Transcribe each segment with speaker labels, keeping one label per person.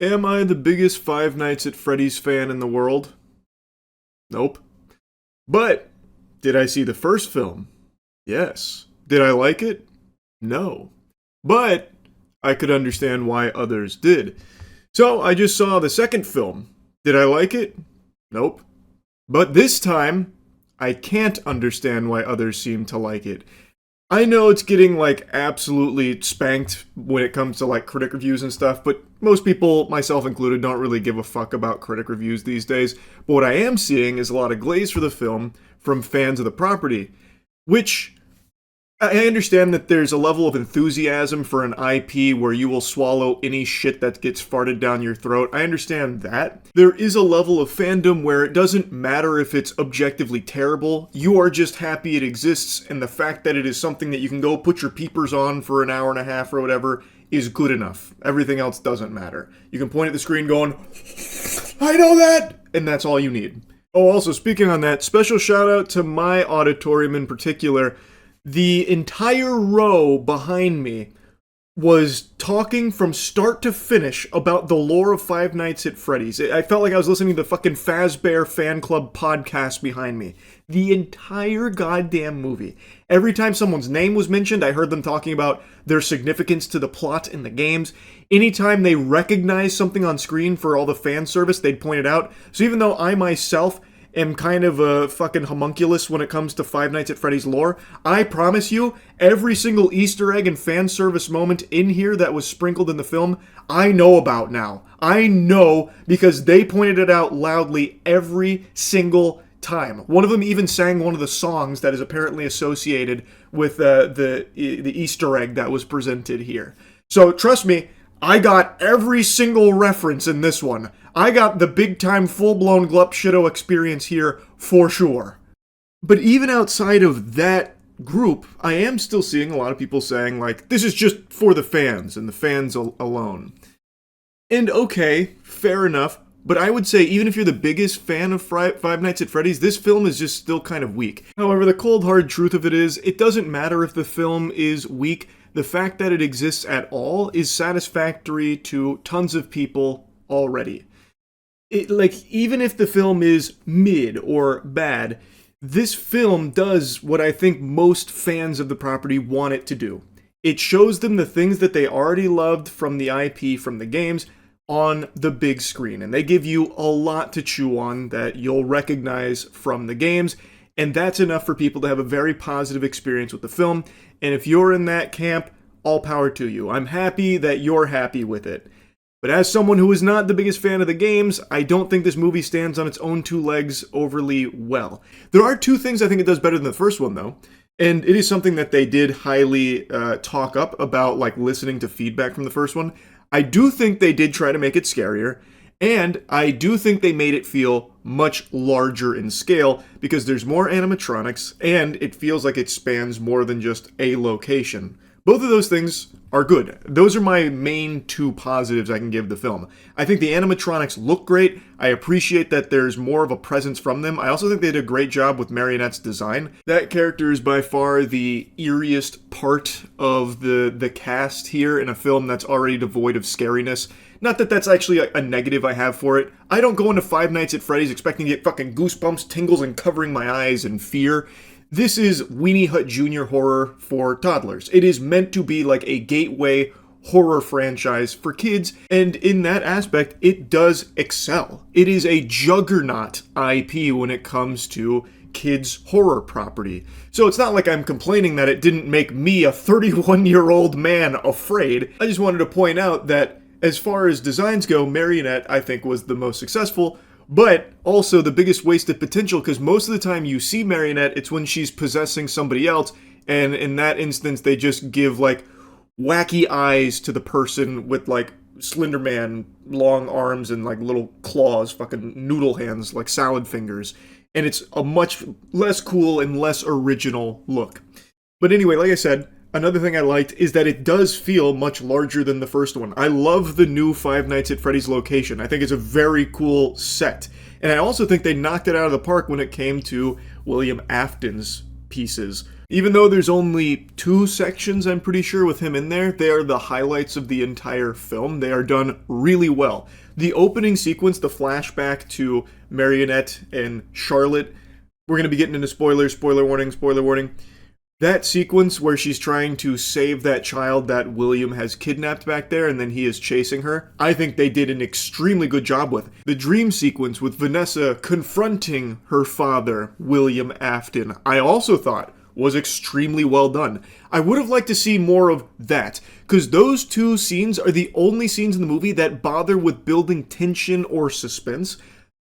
Speaker 1: Am I the biggest Five Nights at Freddy's fan in the world? Nope. But, did I see the first film? Yes. Did I like it? No. But, I could understand why others did. So, I just saw the second film. Did I like it? Nope. But this time, I can't understand why others seem to like it. I know it's getting like absolutely spanked when it comes to like critic reviews and stuff, but most people, myself included, don't really give a fuck about critic reviews these days. But what I am seeing is a lot of glaze for the film from fans of the property, which I understand that there's a level of enthusiasm for an IP where you will swallow any shit that gets farted down your throat. I understand that. There is a level of fandom where it doesn't matter if it's objectively terrible. You are just happy it exists, and the fact that it is something that you can go put your peepers on for an hour and a half or whatever is good enough. Everything else doesn't matter. You can point at the screen going, I know that! And that's all you need. Oh, also, speaking on that, special shout out to my auditorium in particular. The entire row behind me was talking from start to finish about the lore of Five Nights at Freddy's. I felt like I was listening to the fucking Fazbear Fan Club podcast behind me. The entire goddamn movie. Every time someone's name was mentioned, I heard them talking about their significance to the plot in the games. Anytime they recognized something on screen for all the fan service, they'd point it out. So even though I myself am kind of a fucking homunculus when it comes to Five Nights at Freddy's lore, I promise you, every single Easter egg and fan service moment in here that was sprinkled in the film, I know about now. I know because they pointed it out loudly every single time. One of them even sang one of the songs that is apparently associated with the Easter egg that was presented here. So trust me, I got every single reference in this one. I got the big-time, full-blown Glup Shitto experience here, for sure. But even outside of that group, I am still seeing a lot of people saying, like, this is just for the fans, and the fans alone. And okay, fair enough, but I would say even if you're the biggest fan of Five Nights at Freddy's, this film is just still kind of weak. However, the cold hard truth of it is, it doesn't matter if the film is weak. The fact that it exists at all is satisfactory to tons of people already. Even if the film is mid or bad, this film does what I think most fans of the property want it to do. It shows them the things that they already loved from the IP, from the games, on the big screen. And they give you a lot to chew on that you'll recognize from the games. And that's enough for people to have a very positive experience with the film. And if you're in that camp, all power to you. I'm happy that you're happy with it. But as someone who is not the biggest fan of the games, I don't think this movie stands on its own two legs overly well. There are two things I think it does better than the first one, though. And it is something that they did highly talk up about, like, listening to feedback from the first one. I do think they did try to make it scarier. And I do think they made it feel much larger in scale because there's more animatronics and it feels like it spans more than just a location. Both of those things are good. Those are my main two positives I can give the film. I think the animatronics look great. I appreciate that there's more of a presence from them. I also think they did a great job with Marionette's design. That character is by far the eeriest part of the cast here in a film that's already devoid of scariness. Not that that's actually a negative I have for it. I don't go into Five Nights at Freddy's expecting to get fucking goosebumps, tingles, and covering my eyes in fear. This is Weenie Hut Jr. horror for toddlers. It is meant to be like a gateway horror franchise for kids, and in that aspect, it does excel. It is a juggernaut IP when it comes to kids' horror property. So it's not like I'm complaining that it didn't make me, a 31-year-old man, afraid. I just wanted to point out that as far as designs go, Marionette, I think, was the most successful, but also the biggest wasted potential, because most of the time you see Marionette, it's when she's possessing somebody else, and in that instance, they just give, like, wacky eyes to the person with, like, Slender Man, long arms and, like, little claws, fucking noodle hands, like salad fingers. And it's a much less cool and less original look. But anyway, like I said, another thing I liked is that it does feel much larger than the first one. I love the new Five Nights at Freddy's location. I think it's a very cool set. And I also think they knocked it out of the park when it came to William Afton's pieces. Even though there's only 2 sections, I'm pretty sure, with him in there, they are the highlights of the entire film. They are done really well. The opening sequence, the flashback to Marionette and Charlotte, we're going to be getting into spoilers, spoiler warning, spoiler warning. That sequence where she's trying to save that child that William has kidnapped back there and then he is chasing her, I think they did an extremely good job with. The dream sequence with Vanessa confronting her father, William Afton, I also thought was extremely well done. I would have liked to see more of that, because those 2 scenes are the only scenes in the movie that bother with building tension or suspense.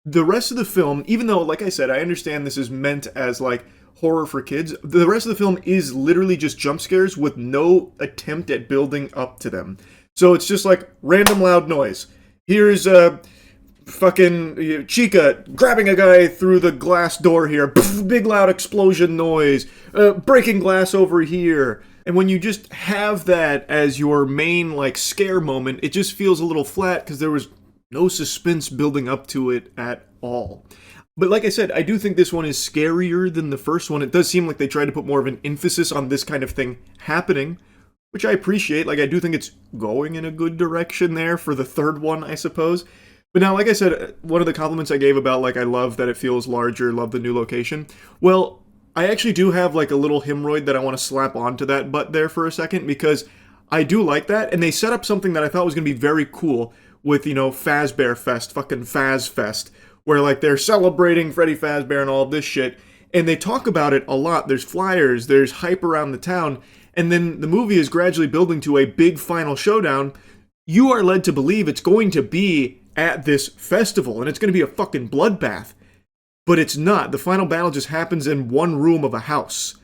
Speaker 1: The rest of the film, even though, like I said, I understand this is meant as like horror for kids, the rest of the film is literally just jump scares with no attempt at building up to them. So it's just like random loud noise. Here's fucking Chica grabbing a guy through the glass door here. Pff, big loud explosion noise. Breaking glass over here. And when you just have that as your main like scare moment, it just feels a little flat because there was no suspense building up to it at all. But like I said, I do think this one is scarier than the first one. It does seem like they tried to put more of an emphasis on this kind of thing happening, which I appreciate. Like, I do think it's going in a good direction there for the third one, I suppose. But now, like I said, one of the compliments I gave about, like, I love that it feels larger, love the new location. Well, I actually do have, like, a little hemorrhoid that I want to slap onto that butt there for a second, because I do like that, and they set up something that I thought was going to be very cool with, you know, Fazbear Fest, fucking Faz Fest, where, like, they're celebrating Freddy Fazbear and all of this shit, and they talk about it a lot. There's flyers, there's hype around the town, and then the movie is gradually building to a big final showdown. You are led to believe it's going to be at this festival, and it's going to be a fucking bloodbath. But it's not. The final battle just happens in one room of a house.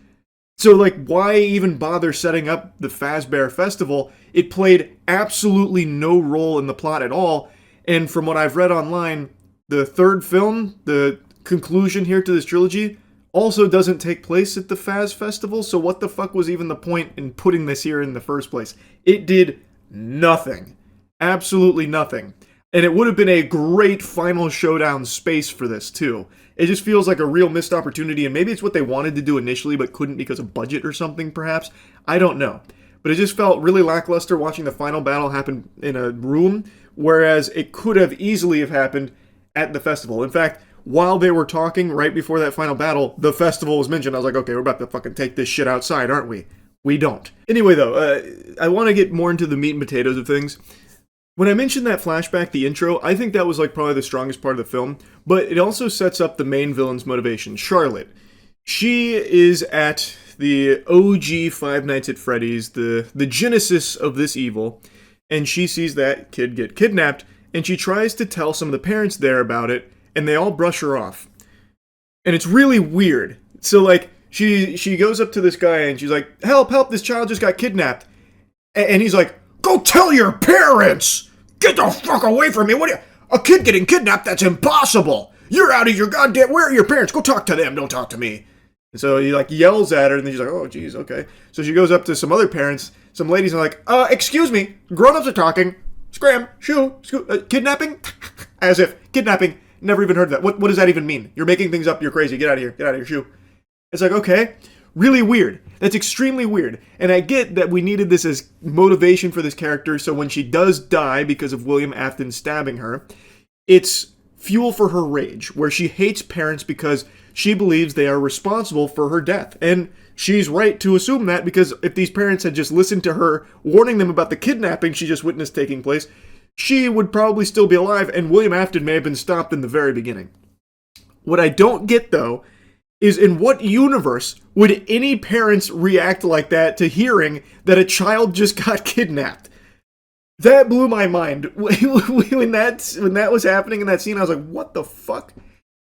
Speaker 1: So, like, why even bother setting up the Fazbear Festival? It played absolutely no role in the plot at all, and from what I've read online, the third film, the conclusion here to this trilogy, also doesn't take place at the Faz Festival, so what the fuck was even the point in putting this here in the first place? It did nothing. Absolutely nothing. And it would have been a great final showdown space for this, too. It just feels like a real missed opportunity, and maybe it's what they wanted to do initially but couldn't because of budget or something, perhaps. I don't know. But it just felt really lackluster watching the final battle happen in a room, whereas it could have easily have happened at the festival. In fact, while they were talking right before that final battle, the festival was mentioned. I was like, okay, we're about to fucking take this shit outside, aren't we? We don't. Anyway, though, I want to get more into the meat and potatoes of things. When I mentioned that flashback, the intro, I think that was like probably the strongest part of the film, but it also sets up the main villain's motivation, Charlotte. She is at the OG Five Nights at Freddy's, the genesis of this evil, and she sees that kid get kidnapped, and she tries to tell some of the parents there about it, and they all brush her off. And it's really weird. So, like, she goes up to this guy, and she's like, help, help, this child just got kidnapped. And he's like, go tell your parents! Get the fuck away from me! What are you... A kid getting kidnapped? That's impossible! You're out of your goddamn... Where are your parents? Go talk to them, don't talk to me. And so he, like, yells at her, and then she's like, oh, geez, okay. So she goes up to some other parents, some ladies, and like, excuse me, grown-ups are talking. Scram, shoo, kidnapping? As if, kidnapping, never even heard of that. What does that even mean? You're making things up, you're crazy, get out of here, shoo. It's like, okay, really weird. That's extremely weird. And I get that we needed this as motivation for this character, so when she does die because of William Afton stabbing her, it's fuel for her rage, where she hates parents because she believes they are responsible for her death. And she's right to assume that, because if these parents had just listened to her warning them about the kidnapping she just witnessed taking place, she would probably still be alive, and William Afton may have been stopped in the very beginning. What I don't get, though, is in what universe would any parents react like that to hearing that a child just got kidnapped? That blew my mind. When that was happening in that scene, I was like, what the fuck?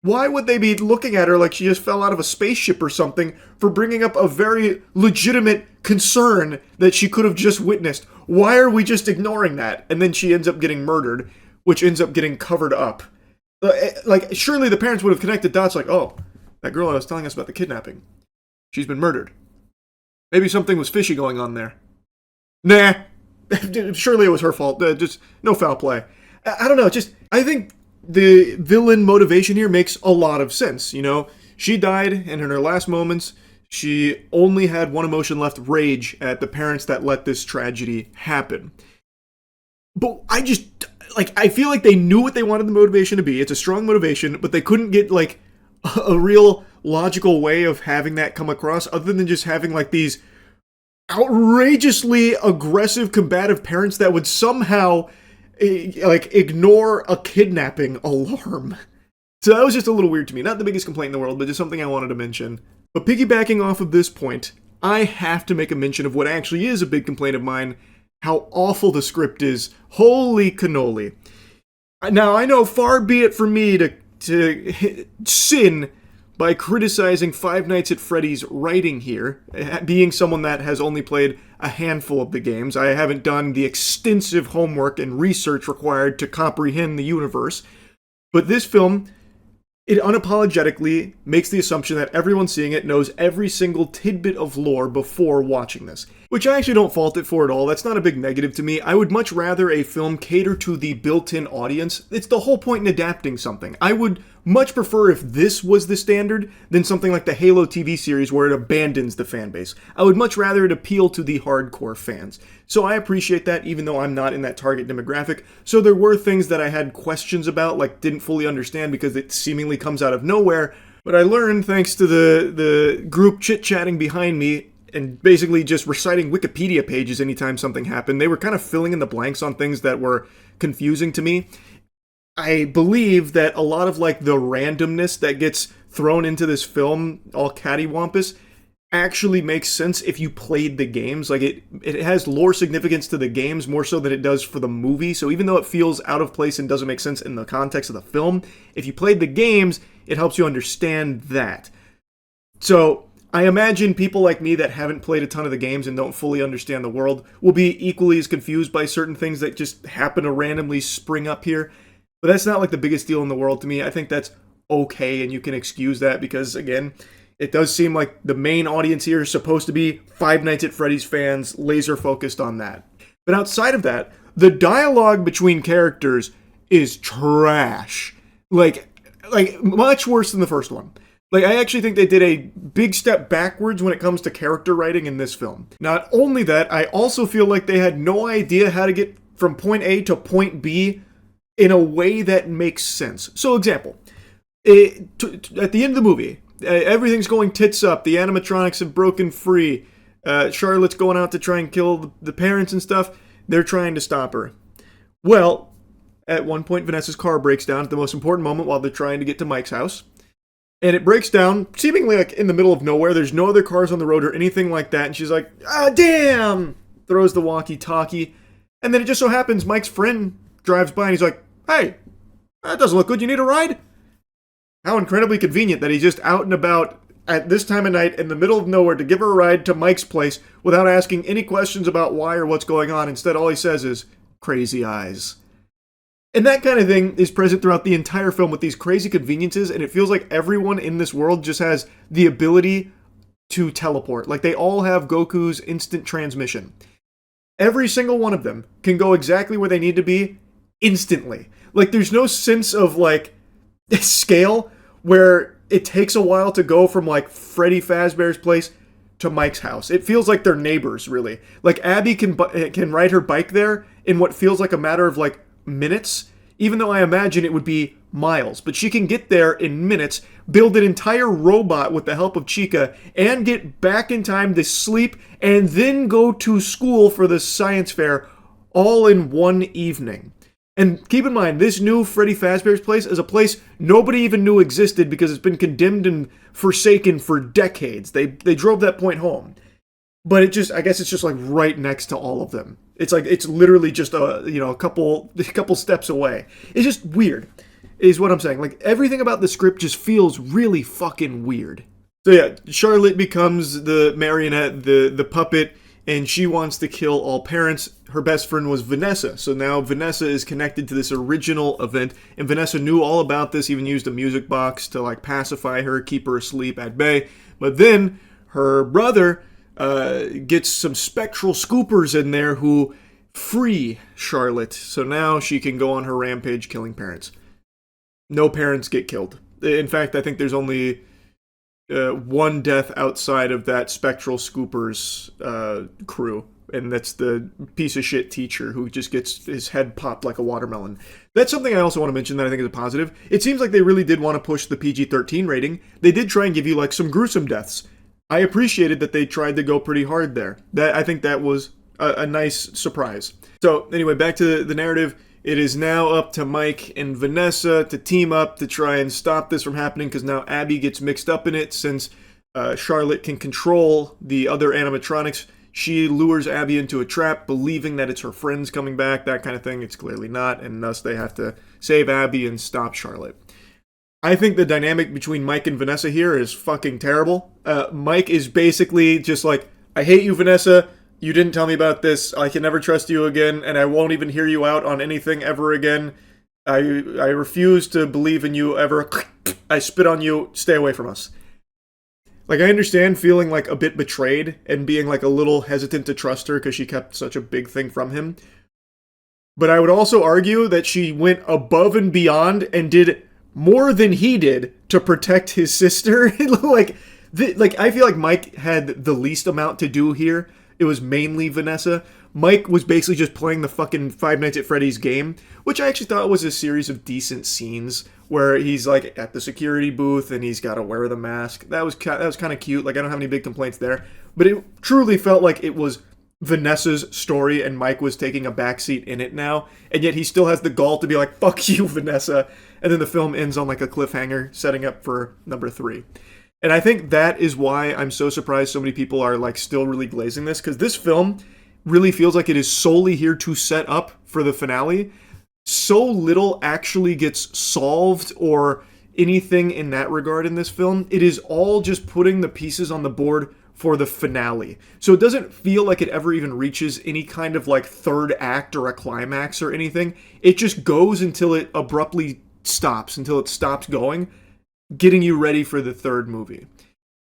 Speaker 1: Why would they be looking at her like she just fell out of a spaceship or something for bringing up a very legitimate concern that she could have just witnessed? Why are we just ignoring that? And then she ends up getting murdered, which ends up getting covered up. Like, surely the parents would have connected dots like, oh, that girl that was telling us about the kidnapping, she's been murdered. Maybe something was fishy going on there. Nah. Surely it was her fault. Just no foul play. I don't know. I think the villain motivation here makes a lot of sense. You know, she died, and in her last moments, She only had one emotion left, rage at the parents that let this tragedy happen. But I feel like they knew what they wanted the motivation to be. It's a strong motivation, but they couldn't get, like, a real logical way of having that come across other than just having, like, these outrageously aggressive, combative parents that would somehow, like, ignore a kidnapping alarm. So that was just a little weird to me. Not the biggest complaint in the world, but just something I wanted to mention. But piggybacking off of this point, I have to make a mention of what actually is a big complaint of mine: how awful the script is. Holy cannoli. Now, I know far be it from me to sin by criticizing Five Nights at Freddy's writing here, being someone that has only played a handful of the games. I haven't done the extensive homework and research required to comprehend the universe. But this film, it unapologetically makes the assumption that everyone seeing it knows every single tidbit of lore before watching this. Which I actually don't fault it for at all. That's not a big negative to me. I would much rather a film cater to the built-in audience. It's the whole point in adapting something. I would much prefer if this was the standard than something like the Halo TV series where it abandons the fan base. I would much rather it appeal to the hardcore fans. So I appreciate that, even though I'm not in that target demographic. So there were things that I had questions about, like didn't fully understand because it seemingly comes out of nowhere. But I learned, thanks to the group chit-chatting behind me, and basically just reciting Wikipedia pages anytime something happened. They were kind of filling in the blanks on things that were confusing to me. I believe that a lot of, like, the randomness that gets thrown into this film, all cattywampus, actually makes sense if you played the games. Like, it has lore significance to the games more so than it does for the movie. So even though it feels out of place and doesn't make sense in the context of the film, if you played the games, it helps you understand that. So I imagine people like me that haven't played a ton of the games and don't fully understand the world will be equally as confused by certain things that just happen to randomly spring up here. But that's not like the biggest deal in the world to me. I think that's okay, and you can excuse that because, again, it does seem like the main audience here is supposed to be Five Nights at Freddy's fans, laser focused on that. But outside of that, the dialogue between characters is trash. Like much worse than the first one. Like, I actually think they did a big step backwards when it comes to character writing in this film. Not only that, I also feel like they had no idea how to get from point A to point B in a way that makes sense. So, example, at the end of the movie, everything's going tits up, the animatronics have broken free, Charlotte's going out to try and kill the parents and stuff, they're trying to stop her. Well, at one point, Vanessa's car breaks down at the most important moment while they're trying to get to Mike's house. And it breaks down, seemingly like in the middle of nowhere. There's no other cars on the road or anything like that. And she's like, ah, damn! Throws the walkie-talkie. And then it just so happens Mike's friend drives by and he's like, hey, that doesn't look good. You need a ride? How incredibly convenient that he's just out and about at this time of night in the middle of nowhere to give her a ride to Mike's place without asking any questions about why or what's going on. Instead, all he says is, crazy eyes. And that kind of thing is present throughout the entire film with these crazy conveniences, and it feels like everyone in this world just has the ability to teleport. Like, they all have Goku's instant transmission. Every single one of them can go exactly where they need to be instantly. Like, there's no sense of, like, scale where it takes a while to go from, like, Freddy Fazbear's place to Mike's house. It feels like they're neighbors, really. Like, Abby can ride her bike there in what feels like a matter of, like, minutes, even though I imagine it would be miles. But she can get there in minutes, build an entire robot with the help of Chica, and get back in time to sleep, and then go to school for the science fair, all in one evening. And keep in mind, this new Freddy Fazbear's place is a place nobody even knew existed because it's been condemned and forsaken for decades. They drove that point home. But I guess it's just like right next to all of them. It's like, it's literally just a couple steps away. It's just weird, is what I'm saying. Like, everything about the script just feels really fucking weird. So yeah, Charlotte becomes the marionette, the puppet, and she wants to kill all parents. Her best friend was Vanessa, so now Vanessa is connected to this original event, and Vanessa knew all about this, even used a music box to, like, pacify her, keep her asleep at bay. But then her brother gets some spectral scoopers in there who free Charlotte, so now she can go on her rampage killing parents. No parents get killed. In fact, I think there's only one death outside of that Spectral Scoopers crew, and that's the piece of shit teacher who just gets his head popped like a watermelon. That's something I also want to mention that I think is a positive. It seems like they really did want to push the PG-13 rating. They did try and give you like some gruesome deaths. I appreciated that they tried to go pretty hard there. I think that was a nice surprise. So anyway, back to the narrative. It is now up to Mike and Vanessa to team up to try and stop this from happening, because now Abby gets mixed up in it since Charlotte can control the other animatronics. She lures Abby into a trap, believing that it's her friends coming back, that kind of thing. It's clearly not, and thus they have to save Abby and stop Charlotte. I think the dynamic between Mike and Vanessa here is fucking terrible. Mike is basically just like, I hate you, Vanessa. You didn't tell me about this. I can never trust you again, and I won't even hear you out on anything ever again. I refuse to believe in you ever. I spit on you. Stay away from us. Like, I understand feeling like a bit betrayed and being like a little hesitant to trust her because she kept such a big thing from him. But I would also argue that she went above and beyond and did more than he did to protect his sister. Like I feel like Mike had the least amount to do here. It was mainly Vanessa. Mike was basically just playing the fucking Five Nights at Freddy's game, which I actually thought was a series of decent scenes where he's like at the security booth and he's got to wear the mask. That was kind of cute. Like, I don't have any big complaints there, but it truly felt like it was Vanessa's story and Mike was taking a backseat in it now, and yet he still has the gall to be like, fuck you, Vanessa. And then the film ends on like a cliffhanger, setting up for number 3. And I think that is why I'm so surprised so many people are like still really glazing this, because this film really feels like it is solely here to set up for the finale. So little actually gets solved or anything in that regard in this film. It is all just putting the pieces on the board for the finale. So it doesn't feel like it ever even reaches any kind of like third act or a climax or anything. It just goes until it abruptly stops, until it stops going, getting you ready for the third movie.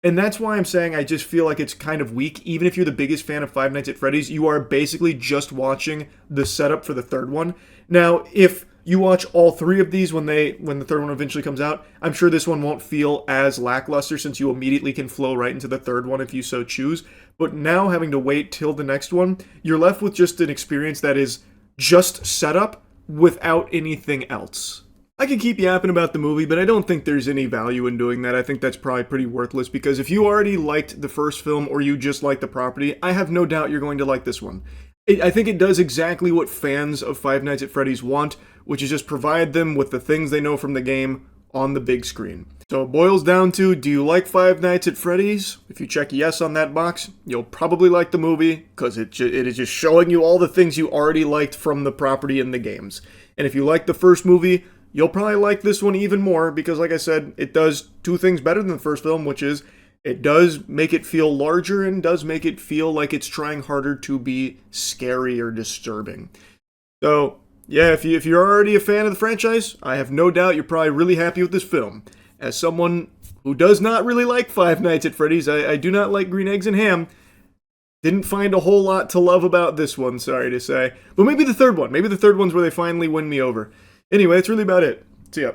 Speaker 1: And that's why I'm saying I just feel like it's kind of weak. Even if you're the biggest fan of Five Nights at Freddy's, you are basically just watching the setup for the third one. Now, if you watch all 3 of these when the third one eventually comes out, I'm sure this one won't feel as lackluster, since you immediately can flow right into the third one if you so choose. But now, having to wait till the next one, you're left with just an experience that is just setup without anything else. I could keep yapping about the movie, but I don't think there's any value in doing that. I think that's probably pretty worthless, because if you already liked the first film or you just like the property, I have no doubt you're going to like this one. I think it does exactly what fans of Five Nights at Freddy's want, which is just provide them with the things they know from the game on the big screen. So it boils down to, do you like Five Nights at Freddy's? If you check yes on that box, you'll probably like the movie, because it is just showing you all the things you already liked from the property in the games. And if you like the first movie, you'll probably like this one even more, because like I said, it does 2 things better than the first film, which is it does make it feel larger and does make it feel like it's trying harder to be scary or disturbing. So, yeah, if you're already a fan of the franchise, I have no doubt you're probably really happy with this film. As someone who does not really like Five Nights at Freddy's, I do not like green eggs and ham, didn't find a whole lot to love about this one, sorry to say. But maybe the third one. Maybe the third one's where they finally win me over. Anyway, that's really about it. See ya.